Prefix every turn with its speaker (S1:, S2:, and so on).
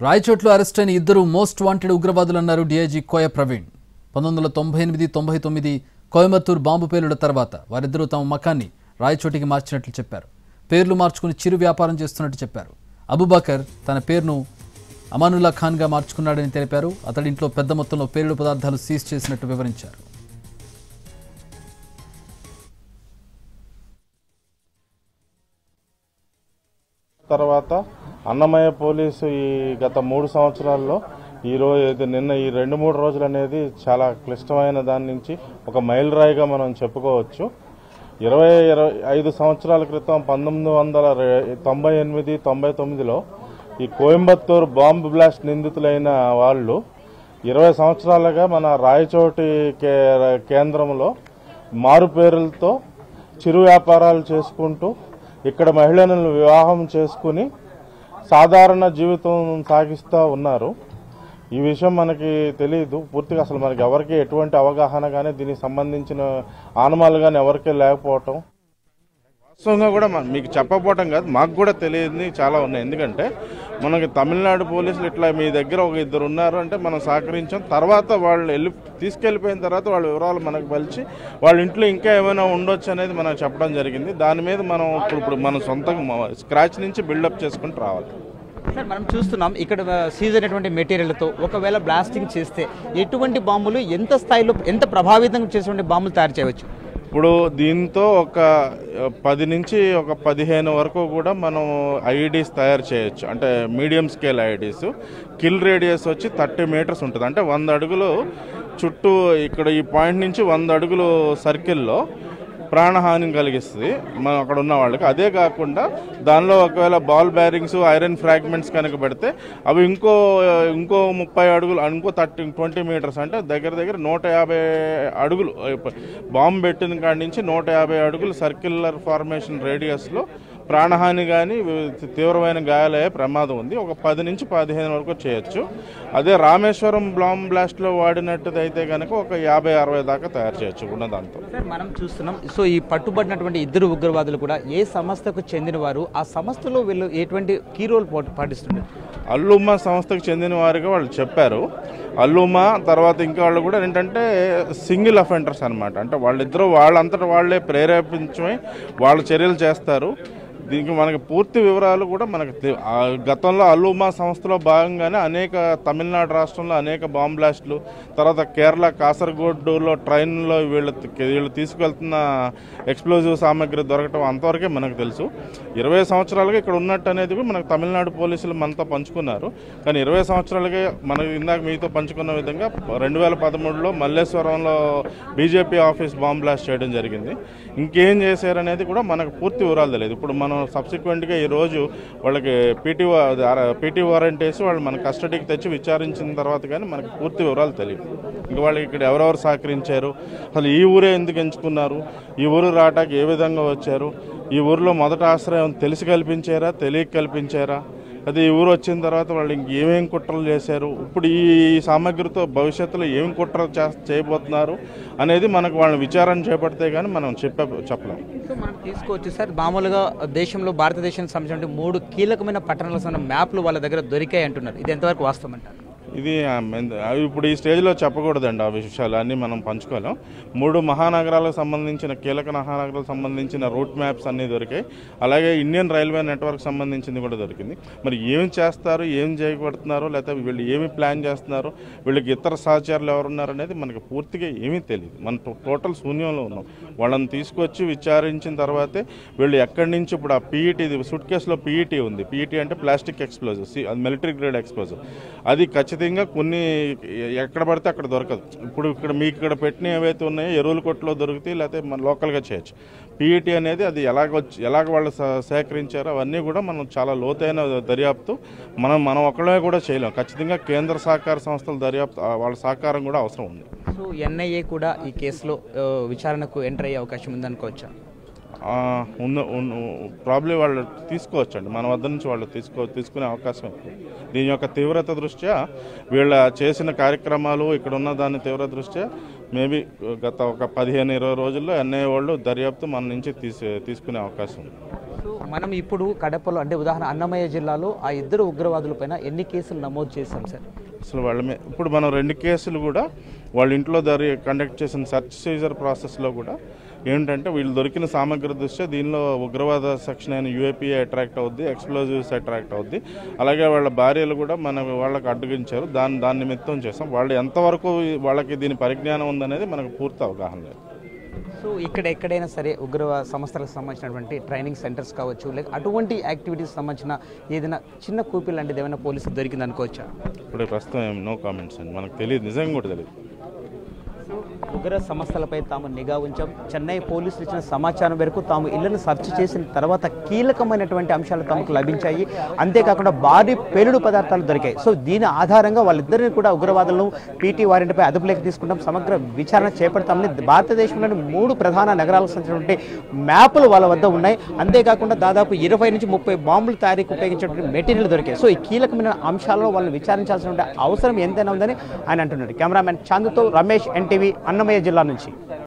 S1: రాయచోట్లో arrest అయిన ఇద్దరు most wanted ఉగ్రవాదులన్నారు DIG కోయ Praveen. 1998-99 Coimbatore bomb పేలుళ్ల తర్వాత వారిద్దరూ తమ మకాన్ని రాయచోటికి మార్చినట్లు చెప్పారు. పేర్లు మార్చుకుని చిరు వ్యాపారం చేస్తున్నట్టు చెప్పారు. అబూబకర్ తన పేరును అమానుల్లా ఖాన్గా మార్చుకున్నాడని తెలిపారు. అతడింట్లో పెద్ద మొత్తంలో పేలుడు పదార్థాలు సీజ్ చేసినట్టు వివరించారు.
S2: తర్వాత అన్నమయ్య పోలీసు ఈ గత 3 సంవత్సరాల్లో నిన్న ఈ 2-3 రోజులు అనేది చాలా క్లిష్టమైన దాని నుంచి ఒక మైలురాయిగా మనం చెప్పుకోవచ్చు. 25 సంవత్సరాల క్రితం 1998-99లో ఈ కోయంబత్తూర్ బాంబు బ్లాస్ట్ నిందితులైన వాళ్ళు 20 సంవత్సరాలుగా మన రాయచోటి కేంద్రంలో మారు పేరులతో చిరు వ్యాపారాలు చేసుకుంటూ ఇక్కడ మహిళలను వివాహం చేసుకుని సాధారణ జీవితం సాగిస్తూ ఉన్నారు. ఈ విషయం మనకి తెలియదు పూర్తిగా, అసలు మనకి ఎవరికి ఎటువంటి అవగాహన కానీ దీనికి సంబంధించిన ఆనమాలు కానీ ఎవరికీ లేకపోవటం, వాస్తవంగా కూడా మీకు చెప్పకపోవటం కాదు, మాకు కూడా తెలియదు చాలా ఉన్నాయి. ఎందుకంటే మనకి తమిళనాడు పోలీసులు ఇట్లా మీ దగ్గర ఒక ఇద్దరు ఉన్నారు అంటే మనం సహకరించాం. తర్వాత వాళ్ళు తీసుకెళ్లిపోయిన తర్వాత వాళ్ళ వివరాలు మనకు పలిచి వాళ్ళ ఇంట్లో ఇంకా ఏమైనా ఉండొచ్చు అనేది మనకు చెప్పడం జరిగింది. దాని మీద మనం ఇప్పుడు మనం సొంతంగా స్క్రాచ్ నుంచి బిల్డప్ చేసుకుంటూ రావాలి.
S3: సార్, మనం చూస్తున్నాం ఇక్కడ సీజ్ అయినటువంటి మెటీరియల్తో ఒకవేళ బ్లాస్టింగ్ చేస్తే ఎటువంటి బాంబులు ఎంత స్థాయిలో ఎంత ప్రభావితం చేసేటువంటి బాంబులు తయారు చేయవచ్చు?
S2: ఇప్పుడు దీంతో ఒక 10 నుంచి ఒక 15 వరకు కూడా మనం ఐఈడీస్ తయారు చేయొచ్చు. అంటే medium scale IEDs. Kill radius వచ్చి 30 మీటర్స్ ఉంటుంది. అంటే 100 అడుగులు చుట్టూ ఇక్కడ ఈ పాయింట్ నుంచి 100 అడుగులు సర్కిల్లో ప్రాణహాని కలిగిస్తుంది మనం అక్కడ ఉన్న వాళ్ళకి. అదే కాకుండా దానిలో ఒకవేళ బాల్ బ్యారింగ్స్ ఐరన్ ఫ్రాగ్మెంట్స్ కనుక పెడితే అవి ఇంకో 30 అడుగులు ఇంకో 20 మీటర్స్ అంటే దగ్గర 150 అడుగులు బాంబు పెట్టిన కాడి నుంచి 150 అడుగులు సర్క్యులర్ ఫార్మేషన్ రేడియస్లో ప్రాణహాని కానీ తీవ్రమైన గాయాలయ్యే ప్రమాదం ఉంది. ఒక 10 నుంచి 15 వరకు చేయొచ్చు. అదే రామేశ్వరం బాంబ్ బ్లాస్ట్లో వాడినట్టుదైతే కనుక ఒక 50-60 దాకా తయారు చేయొచ్చు ఉన్నదాంతో.
S3: మనం చూస్తున్నాం. సో ఈ పట్టుబడినటువంటి ఇద్దరు ఉగ్రవాదులు కూడా ఏ సంస్థకు చెందిన వారు, ఆ సంస్థలో వీళ్ళు ఎటువంటి కీ రోల్ పాటిస్తున్నారు?
S2: అల్లుమా సంస్థకు చెందిన వారిగా వాళ్ళు చెప్పారు. అల్లుమా తర్వాత ఇంకా వాళ్ళు కూడా ఏంటంటే సింగిల్ అఫెండర్స్ అనమాట. అంటే వాళ్ళిద్దరూ వాళ్ళంతటా వాళ్లే ప్రేరేపించమై వాళ్ళ చర్యలు చేస్తారు. దీనికి మనకి పూర్తి వివరాలు కూడా మనకు గతంలో అల్లుమా సంస్థలో భాగంగానే తమిళనాడు రాష్ట్రంలో అనేక బాంబ్ బ్లాస్టులు, తర్వాత కేరళ కాసర్గోడ్లో ట్రైన్లో వీళ్ళు తీసుకెళ్తున్న ఎక్స్ప్లోజివ్ సామాగ్రి దొరకటం అంతవరకే మనకు తెలుసు. 20 సంవత్సరాలుగా ఇక్కడ ఉన్నట్టు అనేది కూడా మనకు తమిళనాడు పోలీసులు మనతో పంచుకున్నారు. కానీ 20 సంవత్సరాలుగా మనకు ఇందాక మీతో పంచుకున్న విధంగా 2013లో మల్లేశ్వరంలో బీజేపీ ఆఫీస్ బాంబ్ బ్లాస్ట్ చేయడం జరిగింది. ఇంకేం చేశారనేది కూడా మనకు పూర్తి వివరాలు తెలియదు. ఇప్పుడు మనం సబ్సిక్వెంట్గా ఈరోజు వాళ్ళకి పీటీ వారెంట్ వేసి వాళ్ళు మన కస్టడీకి తెచ్చి విచారించిన తర్వాత కానీ మనకు పూర్తి వివరాలు తెలియదు. ఇంక వాళ్ళకి ఇక్కడ ఎవరెవరు సహకరించారు, అసలు ఈ ఊరే ఎందుకు ఎంచుకున్నారు, ఈ ఊరు రావటానికి ఏ విధంగా వచ్చారు, ఈ ఊరిలో మొదట ఆశ్రయం తెలిసి కల్పించారా తెలియక కల్పించారా, అదే ఈ ఊరు వచ్చిన తర్వాత వాళ్ళు ఇంకేమేం కుట్రలు చేశారు, ఇప్పుడు ఈ సామగ్రితో భవిష్యత్తులో ఏం కుట్ర చేయబోతున్నారు అనేది మనకు వాళ్ళని విచారణ చేపడితే కానీ మనం చెప్పలేము.
S3: సో మనం తీసుకోవచ్చు సార్, మామూలుగా దేశంలో భారతదేశానికి సంబంధించిన 3 కీలకమైన పట్టణాలకు సంబంధించిన మ్యాప్లు వాళ్ళ దగ్గర దొరికాయి అంటున్నారు. ఇది ఎంతవరకు వాస్తవం అంటారు?
S2: ఇది ఇప్పుడు ఈ స్టేజ్లో చెప్పకూడదండి. ఆ విషయాలు అన్నీ మనం పంచుకోలేం. 3 మహానగరాలకు సంబంధించిన కీలక మహానగరాలకు సంబంధించిన రూట్ మ్యాప్స్ అన్నీ దొరికాయి. అలాగే ఇండియన్ రైల్వే నెట్వర్క్ సంబంధించింది కూడా దొరికింది. మరి ఏమి చేస్తారు, ఏం చేయబడుతున్నారు, లేకపోతే వీళ్ళు ఏమి ప్లాన్ చేస్తున్నారు, వీళ్ళకి ఇతర సహచరులు ఎవరున్నారు అనేది మనకు పూర్తిగా ఏమీ తెలియదు. మనం టోటల్ శూన్యంలో ఉన్నాం. వాళ్ళని తీసుకొచ్చి విచారించిన తర్వాతే వీళ్ళు ఎక్కడి నుంచి ఇప్పుడు ఆ పీఈటీ సూట్ కేసులో పీఈటీ ఉంది. పీఈటీ అంటే ప్లాస్టిక్ ఎక్స్ప్లోజివ్, అది మిలిటరీ గ్రేడ్ ఎక్స్ప్లోజివ్. అది ఖచ్చితంగా కొన్ని ఎక్కడ పడితే అక్కడ దొరకదు. ఇప్పుడు మీకు ఇక్కడ పెట్టిన ఏవైతే ఉన్నాయో ఎరువుల కొట్టులో దొరుకుతాయి, లేకపోతే మన లోకల్గా చేయొచ్చు. పీఈటీ అనేది అది ఎలాగ వాళ్ళు సేకరించారో అవన్నీ కూడా మనం చాలా లోతైన దర్యాప్తు మనం ఒక్కడే కూడా చేయలేం. ఖచ్చితంగా కేంద్ర సహకార సంస్థల దర్యాప్తు వాళ్ళ సహకారం కూడా అవసరం ఉంది.
S3: సో ఎన్ఐఏ కూడా ఈ కేసులో విచారణకు ఎంటర్ అయ్యే అవకాశం ఉందనుకోవచ్చా?
S2: ప్రాబ్లీ వాళ్ళు తీసుకోవచ్చండి, మన వద్ద నుంచి వాళ్ళు తీసుకునే అవకాశం ఎక్కువ. దీని యొక్క తీవ్రత దృష్ట్యా వీళ్ళ చేసిన కార్యక్రమాలు ఇక్కడ ఉన్న దాని తీవ్రత దృష్ట్యా మేబీ గత ఒక 15-20 రోజుల్లో ఎన్ఐఏ వాళ్ళు దర్యాప్తు మన నుంచి తీసుకునే అవకాశం ఉంది.
S3: మనం ఇప్పుడు కడపలో అంటే ఉదాహరణ అన్నమయ్య జిల్లాలో ఆ ఇద్దరు ఉగ్రవాదులపైన ఎన్ని కేసులు నమోదు చేశాం సార్?
S2: అసలు ఇప్పుడు మనం 2 కేసులు కూడా వాళ్ళ ఇంట్లో కండక్ట్ చేసిన సెర్చ్ సీజర్ ప్రాసెస్లో కూడా ఏంటంటే వీళ్ళు దొరికిన సామగ్రి దృష్ట్యా దీనిలో ఉగ్రవాద సెక్షన్ అయిన యూఏపీ అట్రాక్ట్ అవుద్ది, ఎక్స్ప్లోజివ్స్ అట్రాక్ట్ అవుద్ది. అలాగే వాళ్ళ భార్యలు కూడా వాళ్ళకి అడ్డగించారు. దాని నిమిత్తం చేసాం. వాళ్ళు ఎంతవరకు వాళ్ళకి దీని పరిజ్ఞానం ఉందనేది మనకు పూర్తి అవగాహన లేదు.
S3: సో ఇక్కడ ఎక్కడైనా సరే ఉగ్రవాద సంస్థలకు సంబంధించినటువంటి ట్రైనింగ్ సెంటర్స్ కావచ్చు, లేక అటువంటి యాక్టివిటీస్ సంబంధించిన ఏదైనా చిన్న కూపీ లాంటిది ఏమైనా పోలీసులు దొరికింది అనుకోవచ్చా?
S2: ఇప్పుడు ప్రస్తుతం నో కామెంట్స్ అండి, మనకు తెలియదు, నిజంగా కూడా తెలియదు.
S3: ఉగ్ర సంస్థలపై తాము నిఘా ఉంచాం. చెన్నై పోలీసులు ఇచ్చిన సమాచారం మేరకు తాము ఇళ్లను సెర్చ్ చేసిన తర్వాత కీలకమైనటువంటి అంశాలు తమకు లభించాయి. అంతేకాకుండా భారీ పేలుడు పదార్థాలు దొరికాయి. సో దీని ఆధారంగా వాళ్ళిద్దరిని కూడా ఉగ్రవాదులను పీటీ వారెంట్పై అదుపులోకి తీసుకుంటాం, సమగ్ర విచారణ చేపడతామని భారతదేశంలోని 3 ప్రధాన నగరాలకు సంబంధించినటువంటి మ్యాపులు వాళ్ళ వద్ద ఉన్నాయి. అంతేకాకుండా దాదాపు 20 నుంచి 30 బాంబులు తయారీకి ఉపయోగించినటువంటి మెటీరియల్ దొరికాయి. సో ఈ కీలకమైన అంశాలలో వాళ్ళని విచారించాల్సిన అవసరం ఎంతైనా ఉందని ఆయన అంటున్నారు. కెమెరామెన్ చాందుతో రమేష్, ఎన్టీవీ, అన్నమయ్య జిల్లా నుంచి.